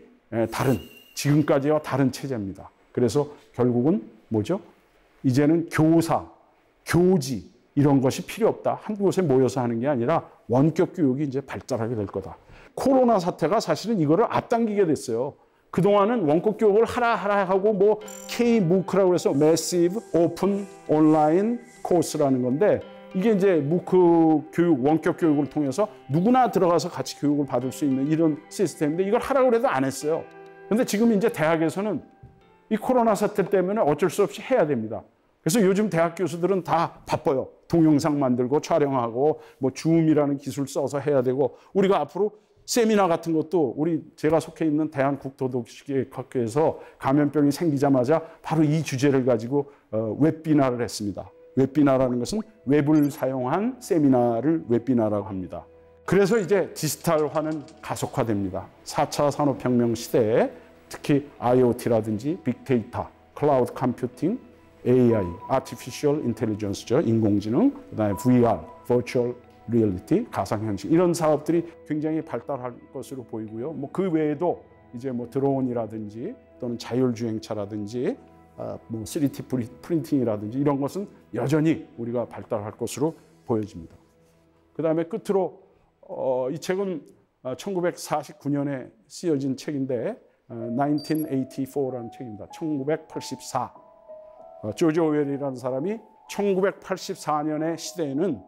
Speaker 2: 다른, 지금까지와 다른 체제입니다. 그래서 결국은 뭐죠? 이제는 교사, 교지 이런 것이 필요 없다. 한 곳에 모여서 하는 게 아니라 원격 교육이 이제 발달하게 될 거다. 코로나 사태가 사실은 이거를 앞당기게 됐어요. 그동안은 원격 교육을 하라 하고 뭐 K-MOOC라고 해서 Massive Open Online Course라는 건데 이게 이제 무크 교육, 원격 교육을 통해서 누구나 들어가서 같이 교육을 받을 수 있는 이런 시스템인데 이걸 하라고 해도 안 했어요. 그런데 지금 이제 대학에서는 이 코로나 사태 때문에 어쩔 수 없이 해야 됩니다. 그래서 요즘 대학 교수들은 다 바빠요. 동영상 만들고 촬영하고 뭐 줌이라는 기술 써서 해야 되고 우리가 앞으로 세미나 같은 것도 제가 속해 있는 대한국토도시계획학교에서 감염병이 생기자마자 바로 이 주제를 가지고 웹비나를 했습니다. 웹비나라는 것은 웹을 사용한 세미나를 웹비나라고 합니다. 그래서 이제 디지털화는 가속화됩니다. 4차 산업혁명 시대에 특히 IoT라든지 빅데이터, 클라우드 컴퓨팅, AI, Artificial Intelligence죠. 인공지능, 그다음에 VR, Virtual Reality, 가상현실 이런 사업들이 굉장히 발달할 것으로 보이고요. 뭐 그 외에도 이제 뭐 드론이라든지 또는 자율주행차라든지 뭐 3D 프린팅이라든지 이런 것은 여전히 우리가 발달할 것으로 보여집니다. 그다음에 끝으로 이 책은 1949년에 쓰여진 책인데 1984라는 책입니다. 1984. 조지 오웰이라는 사람이 1984년의 시대에는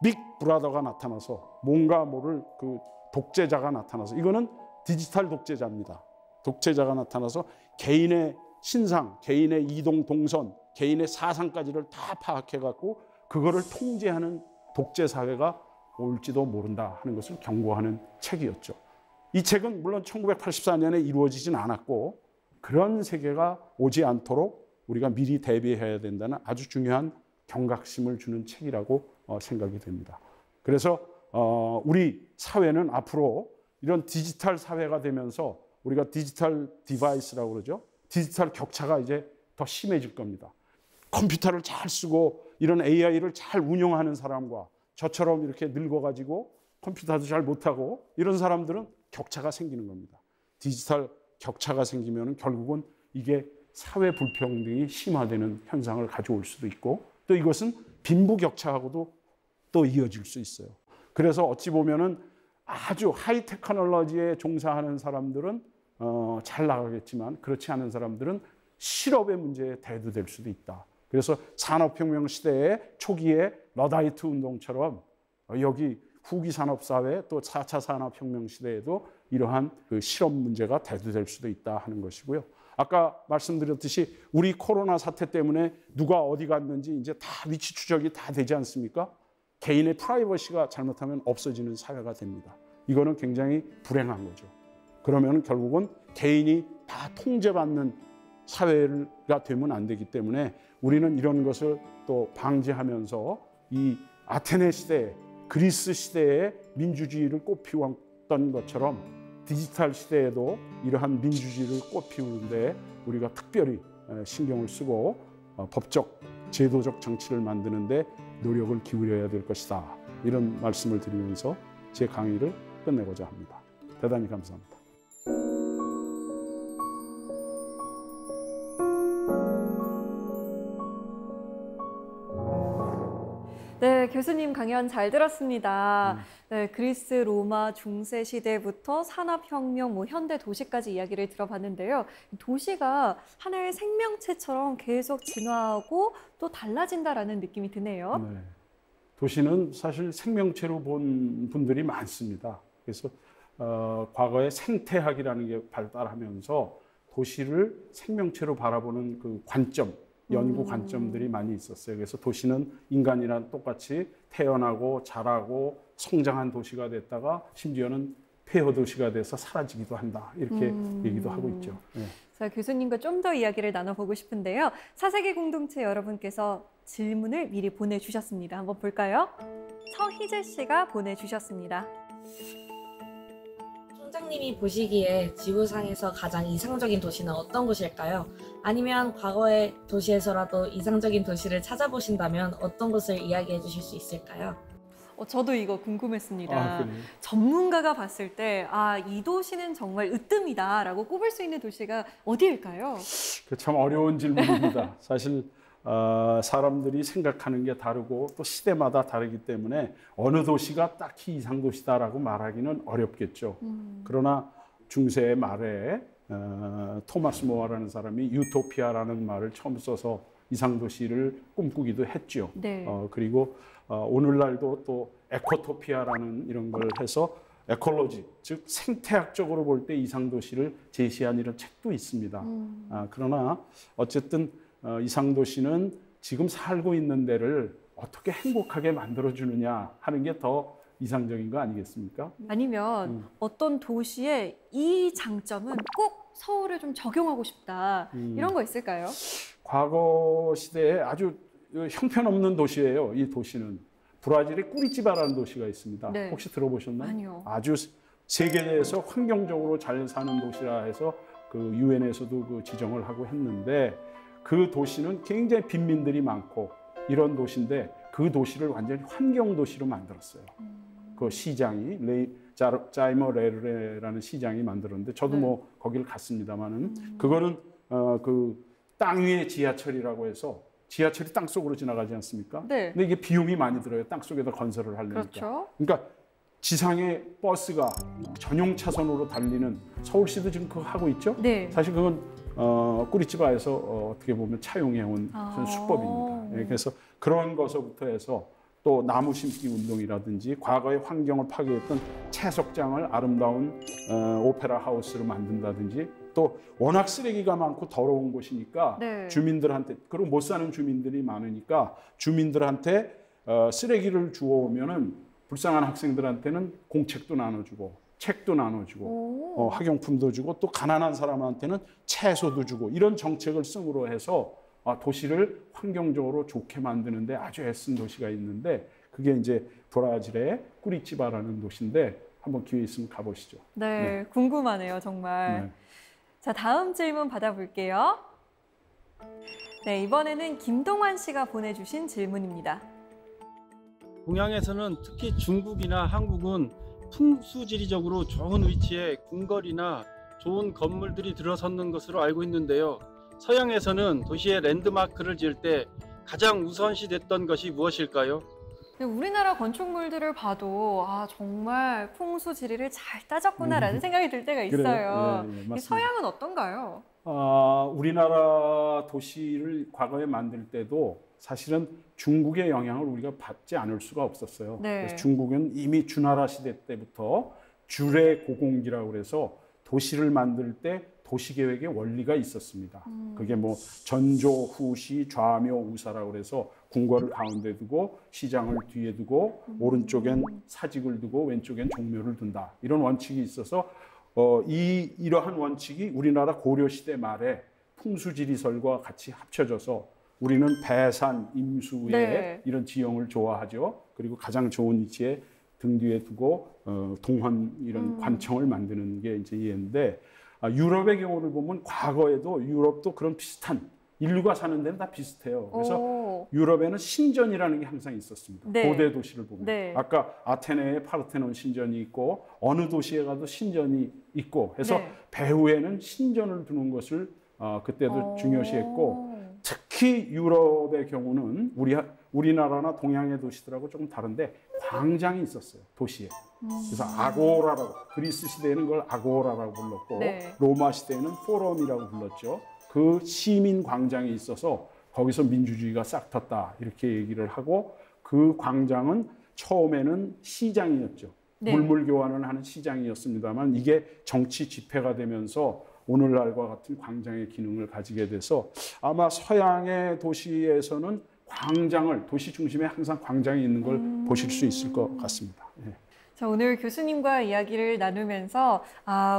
Speaker 2: 빅 브라더가 나타나서 뭔가 모를 그 독재자가 나타나서 이거는 디지털 독재자입니다. 독재자가 나타나서 개인의 신상, 개인의 이동 동선, 개인의 사상까지를 다 파악해갖고 그거를 통제하는 독재 사회가 올지도 모른다 하는 것을 경고하는 책이었죠. 이 책은 물론 1984년에 이루어지진 않았고 그런 세계가 오지 않도록 우리가 미리 대비해야 된다는 아주 중요한 경각심을 주는 책이라고 생각이 됩니다. 그래서 우리 사회는 앞으로 이런 디지털 사회가 되면서 우리가 디지털 디바이스라고 그러죠. 디지털 격차가 이제 더 심해질 겁니다. 컴퓨터를 잘 쓰고 이런 AI를 잘 운영하는 사람과 저처럼 이렇게 늙어가지고 컴퓨터도 잘 못하고 이런 사람들은 격차가 생기는 겁니다. 디지털 격차가 생기면 결국은 이게 사회 불평등이 심화되는 현상을 가져올 수도 있고 또 이것은 빈부 격차하고도 또 이어질 수 있어요. 그래서 어찌 보면은 아주 하이 테크놀로지에 종사하는 사람들은 잘 나가겠지만 그렇지 않은 사람들은 실업의 문제에 대두될 수도 있다. 그래서 산업혁명 시대의 초기에 러다이트 운동처럼 여기 후기 산업사회 또 4차 산업혁명 시대에도 이러한 그 실업 문제가 대두될 수도 있다 하는 것이고요. 아까 말씀드렸듯이 우리 코로나 사태 때문에 누가 어디 갔는지 이제 다 위치 추적이 다 되지 않습니까? 개인의 프라이버시가 잘못하면 없어지는 사회가 됩니다. 이거는 굉장히 불행한 거죠. 그러면 결국은 개인이 다 통제받는 사회가 되면 안 되기 때문에 우리는 이런 것을 또 방지하면서 이 아테네 시대, 그리스 시대의 민주주의를 꽃피웠던 것처럼 디지털 시대에도 이러한 민주주의를 꽃피우는데 우리가 특별히 신경을 쓰고 법적, 제도적 정치를 만드는데 노력을 기울여야 될 것이다. 이런 말씀을 드리면서 제 강의를 끝내고자 합니다. 대단히 감사합니다.
Speaker 1: 네, 교수님 강연 잘 들었습니다. 네, 그리스, 로마 중세 시대부터 산업혁명, 현대 도시까지 이야기를 들어봤는데요. 도시가 하나의 생명체처럼 계속 진화하고 또 달라진다라는 느낌이 드네요.
Speaker 2: 네. 도시는 사실 생명체로 본 분들이 많습니다. 그래서 과거에 생태학이라는 게 발달하면서 도시를 생명체로 바라보는 그 관점, 연구 관점들이 많이 있었어요. 그래서 도시는 인간이랑 똑같이 태어나고 자라고 성장한 도시가 됐다가 심지어는 폐허 도시가 돼서 사라지기도 한다. 이렇게 얘기도 하고 있죠. 네.
Speaker 1: 자, 교수님과 좀 더 이야기를 나눠보고 싶은데요. 사세기 공동체 여러분께서 질문을 미리 보내주셨습니다. 한번 볼까요? 서희재 씨가 보내주셨습니다.
Speaker 4: 총장님이 보시기에 지구상에서 가장 이상적인 도시는 어떤 곳일까요? 아니면 과거의 도시에서라도 이상적인 도시를 찾아보신다면 어떤 곳을 이야기해 주실 수 있을까요?
Speaker 1: 저도 이거 궁금했습니다.
Speaker 2: 그래요?
Speaker 1: 전문가가 봤을 때, 이 도시는 정말 으뜸이다라고 꼽을 수 있는 도시가 어디일까요?
Speaker 2: 참 어려운 질문입니다. 사실 사람들이 생각하는 게 다르고 또 시대마다 다르기 때문에 어느 도시가 딱히 이상도시다라고 말하기는 어렵겠죠. 그러나 중세 말에 토마스 모어라는 사람이 유토피아라는 말을 처음 써서 이상도시를 꿈꾸기도 했죠.
Speaker 1: 네.
Speaker 2: 그리고 오늘날도 또 에코토피아라는 이런 걸 해서 에콜로지, 즉 생태학적으로 볼 때 이상도시를 제시한 이런 책도 있습니다. 그러나 어쨌든 이상도시는 지금 살고 있는 데를 어떻게 행복하게 만들어주느냐 하는 게 더 이상적인 거 아니겠습니까?
Speaker 1: 아니면 어떤 도시의 이 장점은 꼭 서울에 좀 적용하고 싶다. 이런 거 있을까요?
Speaker 2: 과거 시대에 아주 형편없는 도시예요. 이 도시는 브라질의 꾸리티바라는 도시가 있습니다.
Speaker 1: 네.
Speaker 2: 혹시 들어보셨나요?
Speaker 1: 아니요.
Speaker 2: 아주 세계에서 환경적으로 잘 사는 도시라 해서 그 유엔에서도 그 지정을 하고 했는데 그 도시는 굉장히 빈민들이 많고 이런 도시인데 그 도시를 완전히 환경 도시로 만들었어요. 그 시장이 자이머 레르레라는 시장이 만들었는데 저도 뭐 거기를 갔습니다만은 그거는 그 땅 위의 지하철이라고 해서 지하철이 땅 속으로 지나가지 않습니까?
Speaker 1: 네.
Speaker 2: 근데 이게 비용이 많이 들어요. 땅 속에다 건설을 하려니까.
Speaker 1: 그렇죠.
Speaker 2: 그러니까 지상의 버스가 전용 차선으로 달리는 서울시도 지금 그거 하고 있죠.
Speaker 1: 네.
Speaker 2: 사실 그건 꾸리치바에서 어떻게 보면 차용해온 수법입니다. 네, 그래서 그런 것부터 해서 또 나무 심기 운동이라든지 과거의 환경을 파괴했던 채석장을 아름다운 오페라 하우스로 만든다든지 또 워낙 쓰레기가 많고 더러운 곳이니까
Speaker 1: 네.
Speaker 2: 주민들한테 그리고 못 사는 주민들이 많으니까 주민들한테 쓰레기를 주워오면은 불쌍한 학생들한테는 공책도 나눠주고 책도 나눠주고 학용품도 주고 또 가난한 사람한테는 채소도 주고 이런 정책을 쓰므로 해서 도시를 환경적으로 좋게 만드는데 아주 애쓴 도시가 있는데 그게 이제 브라질의 꾸리티바라는 도시인데 한번 기회 있으면 가보시죠.
Speaker 1: 네, 궁금하네요, 정말.
Speaker 2: 네.
Speaker 1: 자, 다음 질문 받아볼게요. 네, 이번에는 김동환 씨가 보내주신 질문입니다.
Speaker 5: 동양에서는 특히 중국이나 한국은 풍수지리적으로 좋은 위치에 궁궐이나 좋은 건물들이 들어섰는 것으로 알고 있는데요. 서양에서는 도시의 랜드마크를 지을 때 가장 우선시됐던 것이 무엇일까요?
Speaker 1: 우리나라 건축물들을 봐도 정말 풍수지리를 잘 따졌구나라는 생각이 들 때가 있어요.
Speaker 2: 그래요. 예, 맞습니다.
Speaker 1: 서양은 어떤가요?
Speaker 2: 우리나라 도시를 과거에 만들 때도 사실은 중국의 영향을 우리가 받지 않을 수가 없었어요.
Speaker 1: 네.
Speaker 2: 그래서 중국은 이미 주나라 시대 때부터 주례 고공기라고 그래서 도시를 만들 때 도시계획의 원리가 있었습니다. 그게 뭐 전조, 후시, 좌묘, 우사라고 그래서 궁궐을 가운데 두고 시장을 뒤에 두고 오른쪽엔 사직을 두고 왼쪽엔 종묘를 둔다. 이런 원칙이 있어서 이러한 원칙이 우리나라 고려시대 말에 풍수지리설과 같이 합쳐져서 우리는 배산, 임수의
Speaker 1: 네.
Speaker 2: 이런 지형을 좋아하죠. 그리고 가장 좋은 위치에 등 뒤에 두고 동헌 이런 관청을 만드는 게 이제 이해인데 유럽의 경우를 보면 과거에도 유럽도 그런 비슷한 인류가 사는 데는 다 비슷해요. 그래서 유럽에는 신전이라는 게 항상 있었습니다.
Speaker 1: 네.
Speaker 2: 고대 도시를 보면
Speaker 1: 네.
Speaker 2: 아까 아테네에 파르테논 신전이 있고 어느 도시에 가도 신전이 있고 해서
Speaker 1: 네.
Speaker 2: 배후에는 신전을 두는 것을 그때도 중요시했고 특히 유럽의 경우는 우리나라나 동양의 도시들하고 조금 다른데 광장이 있었어요. 도시에. 그래서 아고라라고 그리스 시대에는 그걸 아고라라고 불렀고
Speaker 1: 네.
Speaker 2: 로마 시대에는 포럼이라고 불렀죠. 그 시민 광장이 있어서 거기서 민주주의가 싹 텄다 이렇게 얘기를 하고 그 광장은 처음에는 시장이었죠.
Speaker 1: 네.
Speaker 2: 물물 교환을 하는 시장이었습니다만 이게 정치 집회가 되면서 오늘날과 같은 광장의 기능을 가지게 돼서 아마 서양의 도시에서는 광장을 도시 중심에 항상 광장이 있는 걸 보실 수 있을 것 같습니다. 예.
Speaker 1: 자, 오늘 교수님과 이야기를 나누면서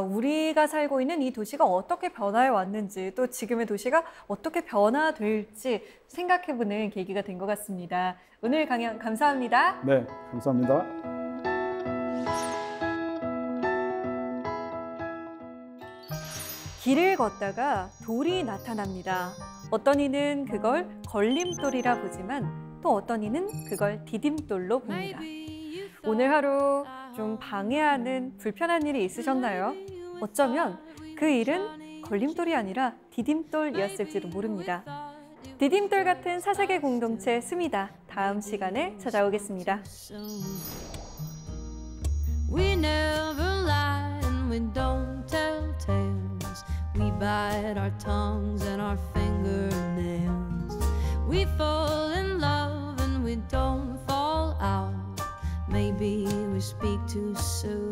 Speaker 1: 우리가 살고 있는 이 도시가 어떻게 변화해 왔는지 또 지금의 도시가 어떻게 변화될지 생각해보는 계기가 된 것 같습니다. 오늘 강연 감사합니다.
Speaker 2: 네, 감사합니다.
Speaker 1: 길을 걷다가 돌이 나타납니다. 어떤 이는 그걸 걸림돌이라 보지만 또 어떤 이는 그걸 디딤돌로 봅니다. 오늘 하루 좀 방해하는 불편한 일이 있으셨나요? 어쩌면 그 일은 걸림돌이 아니라 디딤돌이었을지도 모릅니다. 디딤돌 같은 사색의 공동체 스미다. 다음 시간에 찾아오겠습니다.
Speaker 6: We never lie and we don't tell tales. We bite our tongues and our fingernails. We fall in love and we don't fall out. Maybe we speak too soon.